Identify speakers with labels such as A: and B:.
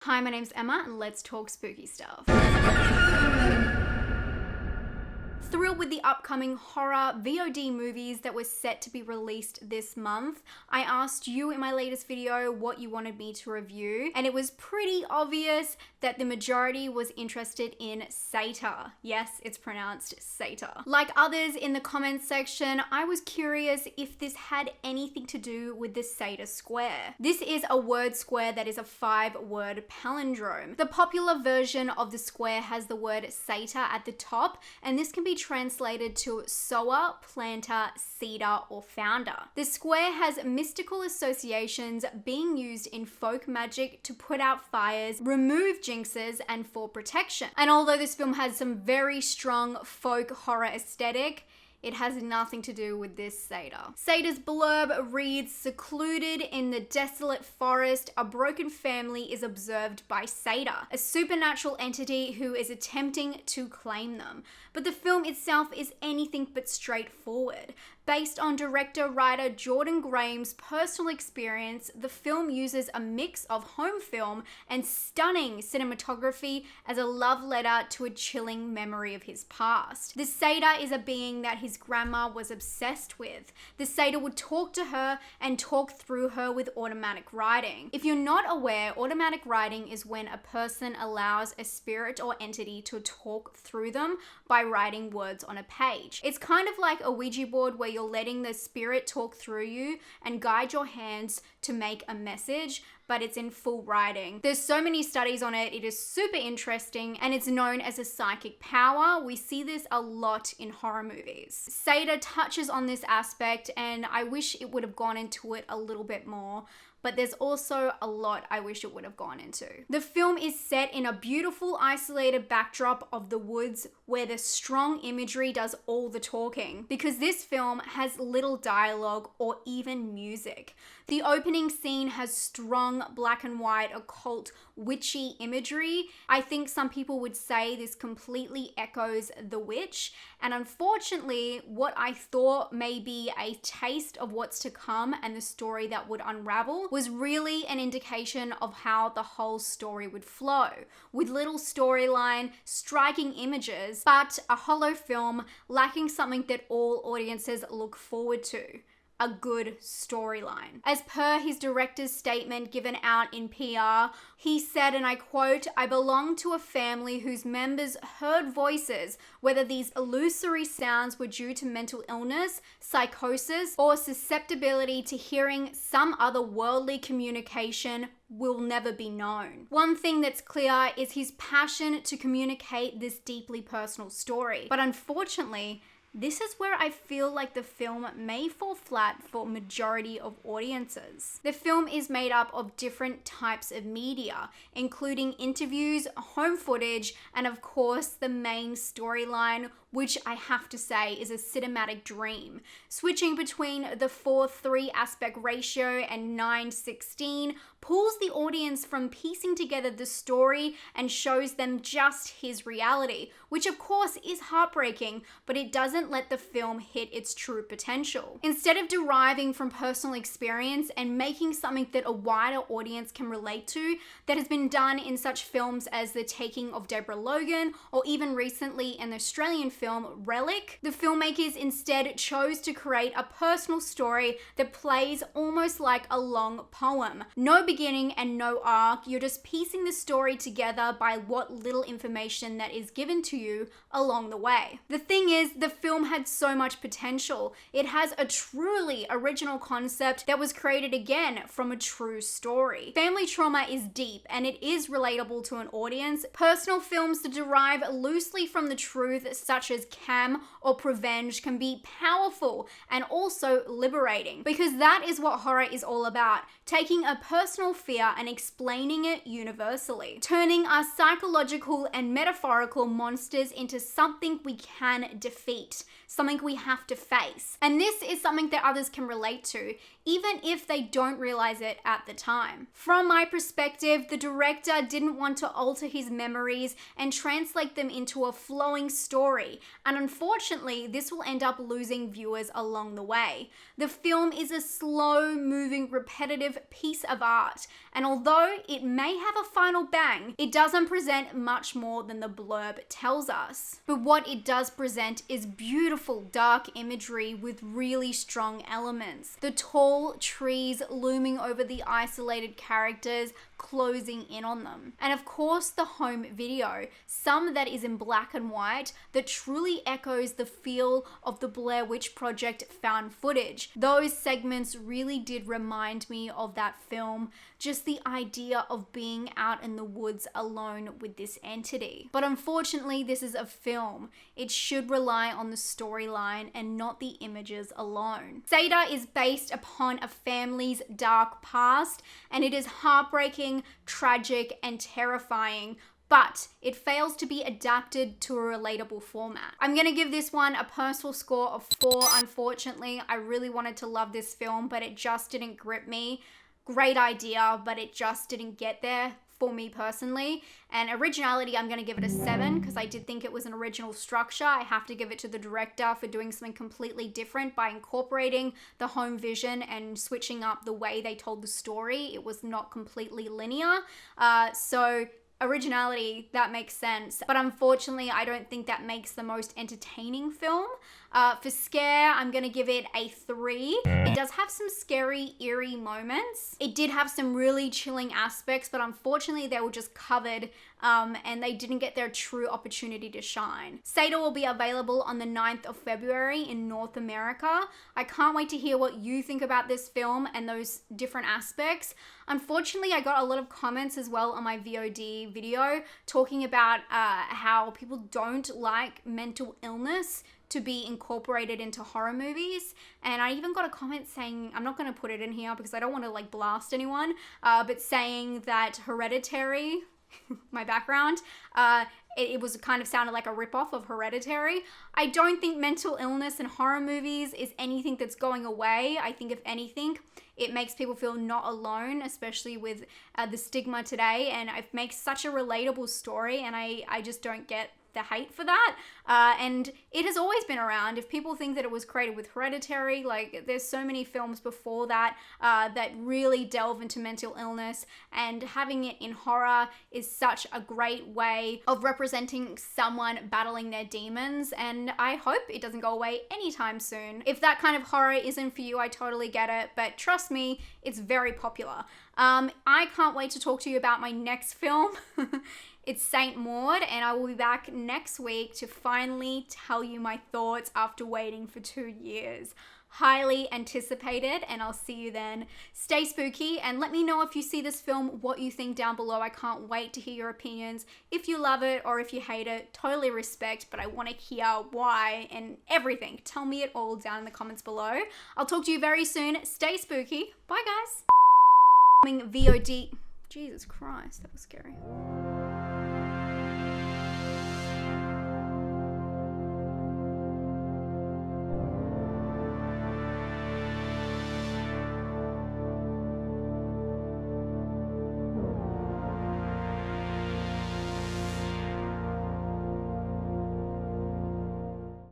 A: Hi, my name's Emma and let's talk spooky stuff. Thrilled with the upcoming horror VOD movies that were set to be released this month. I asked you in my latest video what you wanted me to review, and it was pretty obvious that the majority was interested in Sator. Yes, it's pronounced Sator. Like others in the comments section, I was curious if this had anything to do with the Sator square. This is a word square that is a 5-word palindrome. The popular version of the square has the word Sator at the top, and this can be translated to sower, planter, seeder, or founder. The square has mystical associations being used in folk magic to put out fires, remove jinxes, and for protection. And although this film has some very strong folk horror aesthetic, it has nothing to do with this Sator. Sator's blurb reads, secluded in the desolate forest, a broken family is observed by Sator, a supernatural entity who is attempting to claim them. But the film itself is anything but straightforward. Based on director-writer Jordan Graham's personal experience, the film uses a mix of home film and stunning cinematography as a love letter to a chilling memory of his past. The Sator is a being that his grandma was obsessed with. The Sator would talk to her and talk through her with automatic writing. If you're not aware, automatic writing is when a person allows a spirit or entity to talk through them by writing words on a page. It's kind of like a Ouija board where you're letting the spirit talk through you and guide your hands to make a message, but it's in full writing. There's so many studies on it. It is super interesting, and it's known as a psychic power. We see this a lot in horror movies. Sator touches on this aspect, and I wish it would have gone into it a little bit more, but there's also a lot I wish it would have gone into. The film is set in a beautiful isolated backdrop of the woods where the strong imagery does all the talking, because this film has little dialogue or even music. The opening scene has strong black and white occult witchy imagery. I think some people would say this completely echoes The Witch, and unfortunately what I thought may be a taste of what's to come and the story that would unravel was really an indication of how the whole story would flow, with little storyline, striking images, but a hollow film lacking something that all audiences look forward to: a good storyline. As per his director's statement given out in PR, he said, and I quote, "I belong to a family whose members heard voices, whether these illusory sounds were due to mental illness, psychosis, or susceptibility to hearing some other worldly communication will never be known." One thing that's clear is his passion to communicate this deeply personal story. But unfortunately, this is where I feel like the film may fall flat for majority of audiences. The film is made up of different types of media, including interviews, home footage, and of course the main storyline, which I have to say is a cinematic dream. Switching between the 4:3 aspect ratio and 9:16 pulls the audience from piecing together the story and shows them just his reality, which of course is heartbreaking, but it doesn't let the film hit its true potential. Instead of deriving from personal experience and making something that a wider audience can relate to, that has been done in such films as The Taking of Deborah Logan, or even recently in the Australian film Relic, the filmmakers instead chose to create a personal story that plays almost like a long poem. No beginning and no arc, you're just piecing the story together by what little information that is given to you along the way. The thing is, the film had so much potential. It has a truly original concept that was created again from a true story. Family trauma is deep and it is relatable to an audience. Personal films that derive loosely from the truth, such as Cam or Prevenge, can be powerful and also liberating, because that is what horror is all about: taking a personal fear and explaining it universally, turning our psychological and metaphorical monsters into something we can defeat. fact, something we have to face. And this is something that others can relate to, even if they don't realize it at the time. From my perspective, the director didn't want to alter his memories and translate them into a flowing story, and unfortunately, this will end up losing viewers along the way. The film is a slow-moving, repetitive piece of art, and although it may have a final bang, it doesn't present much more than the blurb tells us. But what it does present is beautiful, dark imagery with really strong elements. The tall trees looming over the isolated characters, closing in on them. And of course, the home video, some that is in black and white, that truly echoes the feel of the Blair Witch Project found footage. Those segments really did remind me of that film, just the idea of being out in the woods alone with this entity. But unfortunately, this is a film. It should rely on the storyline and not the images alone. Sator is based upon a family's dark past, and it is heartbreaking, tragic, and terrifying, but it fails to be adapted to a relatable format. I'm gonna give this one a personal score of 4, unfortunately. I really wanted to love this film, but it just didn't grip me. Great idea, but it just didn't get there for me personally. And originality, I'm gonna give it a 7 because I did think it was an original structure. I have to give it to the director for doing something completely different by incorporating the home vision and switching up the way they told the story. It was not completely linear. So originality, that makes sense. But unfortunately, I don't think that makes the most entertaining film. For scare, I'm gonna give it a 3. It does have some scary, eerie moments. It did have some really chilling aspects, but unfortunately they were just covered and they didn't get their true opportunity to shine. Sator will be available on the 9th of February in North America. I can't wait to hear what you think about this film and those different aspects. Unfortunately, I got a lot of comments as well on my VOD video talking about how people don't like mental illness to be incorporated into horror movies. And I even got a comment saying, I'm not going to put it in here because I don't want to like blast anyone, but saying that Hereditary, my background, it was kind of sounded like a ripoff of Hereditary. I don't think mental illness in horror movies is anything that's going away. I think if anything, it makes people feel not alone, especially with the stigma today, and it makes such a relatable story, and I just don't get the hate for that. And it has always been around. If people think that it was created with Hereditary, like there's so many films before that that really delve into mental illness, and having it in horror is such a great way of representing someone battling their demons, and I hope it doesn't go away anytime soon. If that kind of horror isn't for you, I totally get it, but trust me, it's very popular. I can't wait to talk to you about my next film. It's Saint Maud, and I will be back next week to finally tell you my thoughts after waiting for 2 years. Highly anticipated, and I'll see you then. Stay spooky, and let me know if you see this film, what you think down below. I can't wait to hear your opinions. If you love it or if you hate it, totally respect, but I want to hear why and everything. Tell me it all down in the comments below. I'll talk to you very soon. Stay spooky. Bye, guys. VOD. Jesus Christ, that was scary.